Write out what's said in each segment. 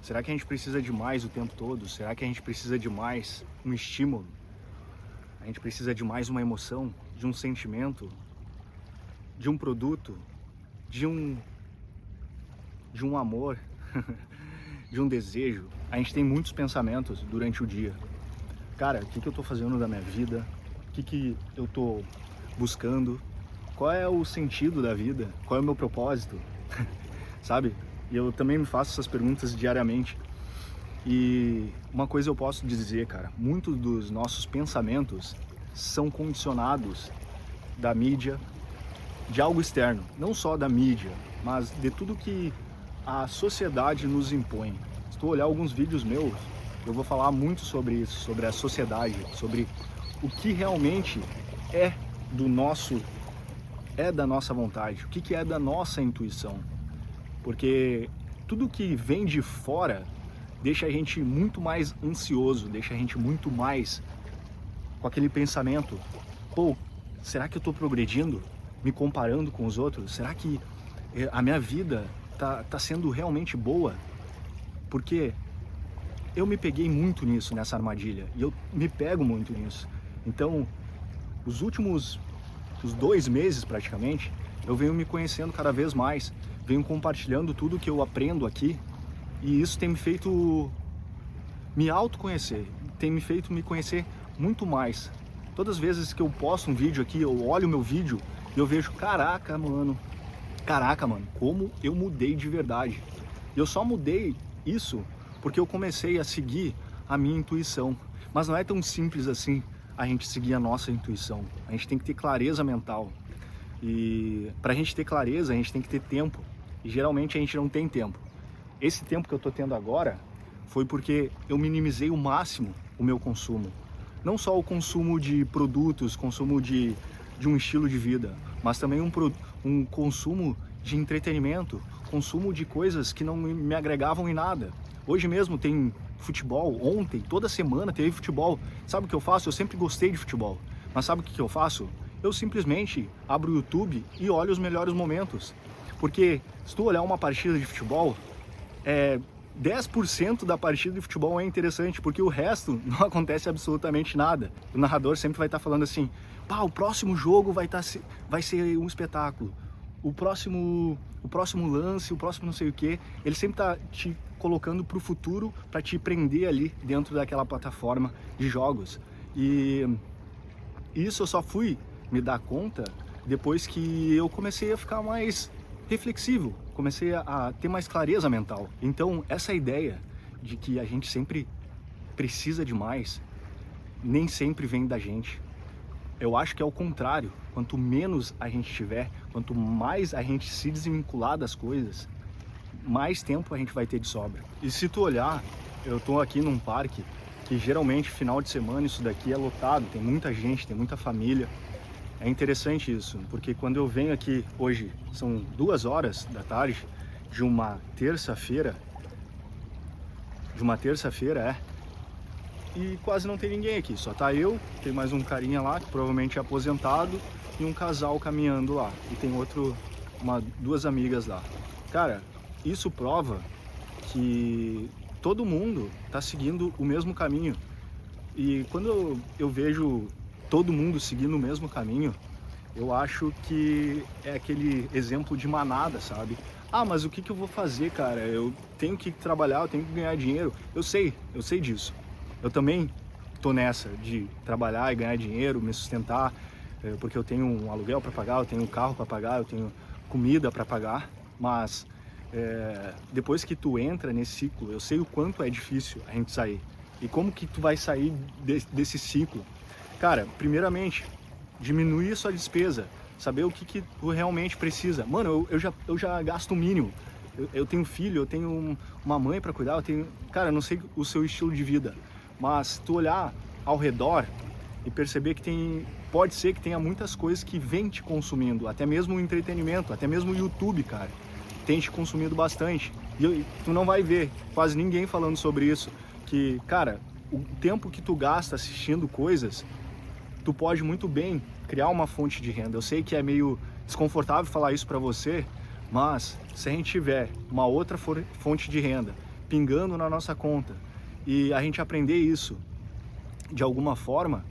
Será que a gente precisa de mais o tempo todo? Será que a gente precisa de mais um estímulo? A gente precisa de mais uma emoção, de um sentimento, de um produto, de um, de um amor, de um desejo? A gente tem muitos pensamentos durante o dia. Cara, o que eu tô fazendo da minha vida? O que eu tô buscando? Qual é o sentido da vida? Qual é o meu propósito? Sabe? E eu também me faço essas perguntas diariamente. E uma coisa eu posso dizer, cara, muitos dos nossos pensamentos são condicionados da mídia, de algo externo, não só da mídia, mas de tudo que a sociedade nos impõe. Se tu olhar alguns vídeos meus, eu vou falar muito sobre isso, sobre a sociedade, sobre o que realmente é do nosso, é da nossa vontade, o que é da nossa intuição. Porque tudo que vem de fora deixa a gente muito mais ansioso, deixa a gente muito mais com aquele pensamento: pô, será que eu tô progredindo? Me comparando com os outros? Será que a minha vida tá sendo realmente boa? Porque eu me peguei muito nisso, nessa armadilha, e eu me pego muito nisso. Então, os 2 meses praticamente, eu venho me conhecendo cada vez mais, venho compartilhando tudo que eu aprendo aqui, e isso tem me feito me autoconhecer, tem me feito me conhecer muito mais. Todas as vezes que eu posto um vídeo aqui, eu olho o meu vídeo e eu vejo, caraca, mano, como eu mudei de verdade. E eu só mudei isso porque eu comecei a seguir a minha intuição. Mas não é tão simples assim a gente seguir a nossa intuição. A gente tem que ter clareza mental. E pra gente ter clareza, a gente tem que ter tempo. E geralmente a gente não tem tempo. Esse tempo que eu tô tendo agora foi porque eu minimizei o máximo o meu consumo. Não só o consumo de produtos, consumo de um estilo de vida, mas também um consumo de entretenimento, consumo de coisas que não me agregavam em nada. Hoje mesmo tem futebol, ontem, toda semana teve futebol. Sabe o que eu faço? Eu sempre gostei de futebol, mas sabe o que eu faço? Eu simplesmente abro o YouTube e olho os melhores momentos. Porque se tu olhar uma partida de futebol, 10% da partida de futebol é interessante, porque o resto não acontece absolutamente nada. O narrador sempre vai estar falando assim: pá, o próximo jogo vai ser um espetáculo. O próximo lance, o próximo não sei o que, ele sempre tá te colocando pro futuro para te prender ali dentro daquela plataforma de jogos. E isso eu só fui me dar conta depois que eu comecei a ficar mais reflexivo, comecei a ter mais clareza mental. Então, essa ideia de que a gente sempre precisa de mais, nem sempre vem da gente. Eu acho que é o contrário. Quanto menos a gente tiver, quanto mais a gente se desvincular das coisas, mais tempo a gente vai ter de sobra. E se tu olhar, eu tô aqui num parque que geralmente final de semana isso daqui é lotado, tem muita gente, tem muita família. É interessante isso, porque quando eu venho aqui hoje, são 2 horas da tarde de uma terça-feira, e quase não tem ninguém aqui, só tá eu, tem mais um carinha lá, que provavelmente é aposentado, e um casal caminhando lá, e tem duas amigas lá. Cara, isso prova que todo mundo tá seguindo o mesmo caminho, e quando eu vejo todo mundo seguindo o mesmo caminho, eu acho que é aquele exemplo de manada, sabe? Ah, mas o que eu vou fazer, cara? Eu tenho que trabalhar, eu tenho que ganhar dinheiro. Eu sei disso. Eu também tô nessa de trabalhar e ganhar dinheiro, me sustentar, porque eu tenho um aluguel para pagar, eu tenho um carro para pagar, eu tenho comida para pagar, mas depois que tu entra nesse ciclo, eu sei o quanto é difícil a gente sair. E como que tu vai sair desse ciclo? Cara, primeiramente, diminuir a sua despesa, saber o que tu realmente precisa. Mano, eu já gasto o mínimo. Eu tenho filho, eu tenho uma mãe para cuidar, cara, eu não sei o seu estilo de vida, mas tu olhar ao redor e perceber que pode ser que tenha muitas coisas que vêm te consumindo, até mesmo o entretenimento, até mesmo o YouTube, cara, tem te consumido bastante. E tu não vai ver quase ninguém falando sobre isso, que, cara, o tempo que tu gasta assistindo coisas, tu pode muito bem criar uma fonte de renda. Eu sei que é meio desconfortável falar isso para você, mas se a gente tiver uma outra fonte de renda pingando na nossa conta e a gente aprender isso de alguma forma,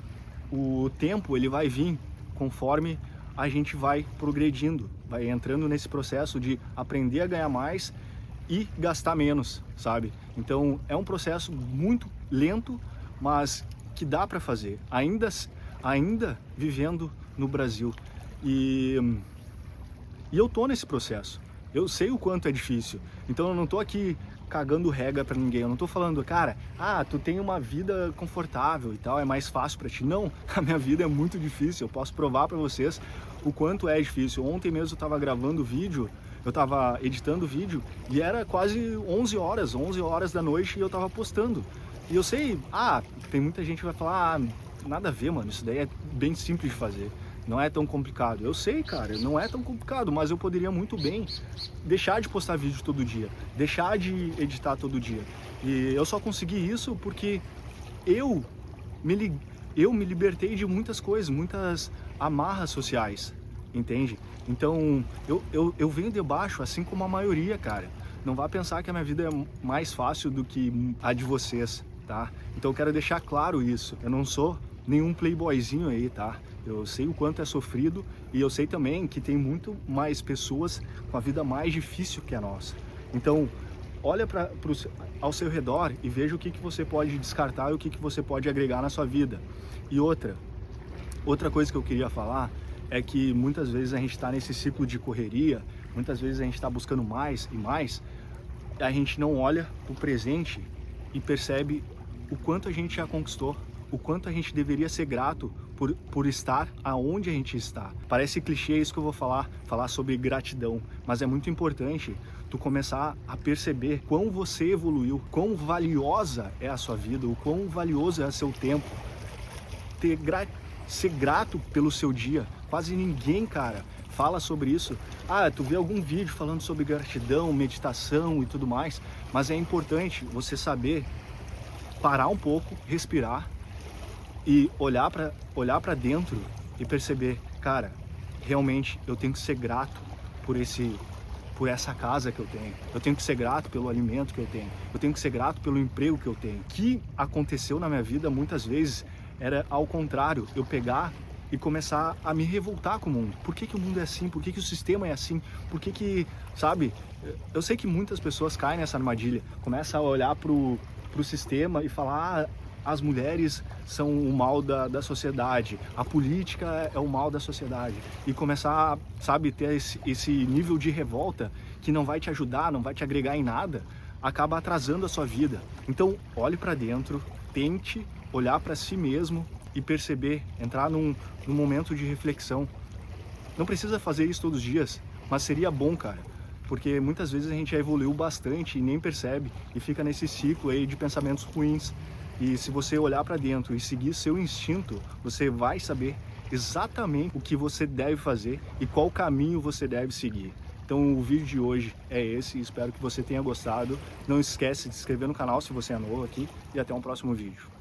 o tempo ele vai vir conforme a gente vai progredindo, vai entrando nesse processo de aprender a ganhar mais e gastar menos, sabe? Então é um processo muito lento, mas que dá para fazer, ainda vivendo no Brasil. E eu tô nesse processo. Eu sei o quanto é difícil. Então eu não tô aqui cagando regra para ninguém. Eu não tô falando, cara, tu tem uma vida confortável e tal, é mais fácil para ti. Não, a minha vida é muito difícil. Eu posso provar para vocês o quanto é difícil. Ontem mesmo eu tava gravando vídeo, eu tava editando vídeo e era quase 11 horas da noite e eu tava postando. E eu sei, tem muita gente que vai falar, nada a ver, mano, isso daí é bem simples de fazer. Não é tão complicado. Eu sei, cara, não é tão complicado, mas eu poderia muito bem deixar de postar vídeo todo dia, deixar de editar todo dia. E eu só consegui isso porque eu me libertei de muitas coisas, muitas amarras sociais, entende? Então, eu venho de baixo, assim como a maioria, cara. Não vá pensar que a minha vida é mais fácil do que a de vocês, tá? Então eu quero deixar claro isso. Eu não sou nenhum playboyzinho aí, tá? Eu sei o quanto é sofrido e eu sei também que tem muito mais pessoas com a vida mais difícil que a nossa. Então, olha ao seu redor e veja o que você pode descartar e o que você pode agregar na sua vida. E outra coisa que eu queria falar é que muitas vezes a gente está nesse ciclo de correria, muitas vezes a gente está buscando mais e mais, a gente não olha o presente e percebe o quanto a gente já conquistou, o quanto a gente deveria ser grato por estar aonde a gente está. Parece clichê isso que eu vou falar sobre gratidão, mas é muito importante tu começar a perceber quão você evoluiu, quão valiosa é a sua vida, o quão valioso é o seu tempo. Ser grato pelo seu dia. Quase ninguém, cara, fala sobre isso. Tu vê algum vídeo falando sobre gratidão, meditação e tudo mais, mas é importante você saber parar um pouco, respirar e olhar para dentro e perceber, cara, realmente eu tenho que ser grato por essa casa que eu tenho. Eu tenho que ser grato pelo alimento que eu tenho. Eu tenho que ser grato pelo emprego que eu tenho. O que aconteceu na minha vida muitas vezes era ao contrário, eu pegar e começar a me revoltar com o mundo. Por que o mundo é assim? Por que o sistema é assim? Por que, sabe? Eu sei que muitas pessoas caem nessa armadilha, começam a olhar pro sistema e falar, as mulheres são o mal da sociedade, a política é o mal da sociedade, e começar, sabe, ter esse nível de revolta que não vai te ajudar, não vai te agregar em nada, acaba atrasando a sua vida. Então, olhe para dentro, tente olhar para si mesmo e perceber, entrar num momento de reflexão. Não precisa fazer isso todos os dias, mas seria bom, cara, porque muitas vezes a gente já evoluiu bastante e nem percebe e fica nesse ciclo aí de pensamentos ruins. E se você olhar para dentro e seguir seu instinto, você vai saber exatamente o que você deve fazer e qual caminho você deve seguir. Então o vídeo de hoje é esse, espero que você tenha gostado. Não esquece de se inscrever no canal se você é novo aqui e até um próximo vídeo.